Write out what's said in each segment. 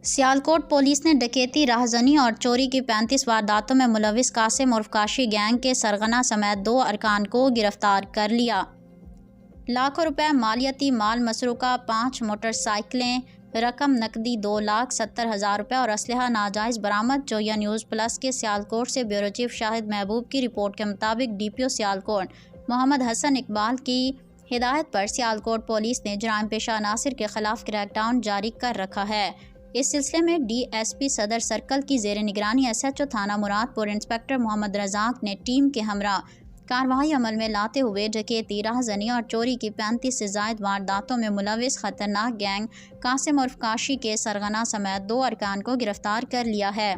Sialkot police نے ڈکیتی، راہزنی اور چوری کی 35 وارداتوں میں ملوث قاسم عرف کاشی گینگ کے سرغنہ سمیت 2 ارکان کو گرفتار کر لیا۔ لاکھوں روپے مالیاتی مال مسروقہ، 5 موٹر سائیکلیں، رقم نقدی 2,70,000 روپے اور اسلحہ ناجائز برآمد۔ جویا نیوز پلس کے سیالکوٹ سے بیورو چیف شاہد محبوب کی رپورٹ کے مطابق ڈی پی او سیالکوٹ محمد حسن اقبال کی ہدایت پر سیالکوٹ پولیس نے جرائم پیشہ عناصر کے خلاف کریک ڈاؤن جاری کر رکھا ہے۔ اس سلسلے میں ڈی ایس پی صدر سرکل کی زیر نگرانی ایس ایچ او تھانہ مراد پور انسپکٹر محمد رزاق نے ٹیم کے ہمراہ کارروائی عمل میں لاتے ہوئے ڈکیتی، راہزنی اور چوری کی 35 سے زائد وارداتوں میں ملوث خطرناک گینگ قاسم عرف کاشی کے سرغنہ سمیت 2 ارکان کو گرفتار کر لیا ہے۔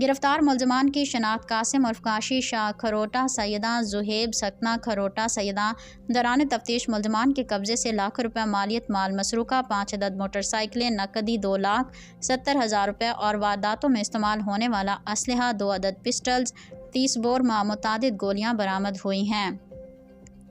گرفتار ملزمان کی شناخت قاسم عرف کاشی، شاہ کھروٹہ سیدہ، زہیب سکنہ کھروٹہ سیدہ۔ دوران تفتیش ملزمان کے قبضے سے لاکھوں روپے مالیت مال مسروقہ، 5 عدد موٹر سائیکلیں، نقدی 2,70,000 روپے اور وارداتوں میں استعمال ہونے والا اسلحہ 2 عدد پسٹلز، 30 بور متعدد گولیاں برآمد ہوئی ہیں۔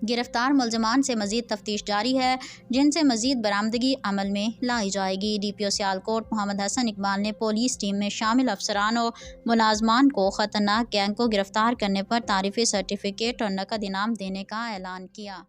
گرفتار ملزمان سے مزید تفتیش جاری ہے، جن سے مزید برآمدگی عمل میں لائی جائے گی۔ ڈی پی او سیالکوٹ محمد حسن اقبال نے پولیس ٹیم میں شامل افسران و ملازمان کو خطرناک گینگ کو گرفتار کرنے پر تعریفی سرٹیفکیٹ اور نقد انعام دینے کا اعلان کیا۔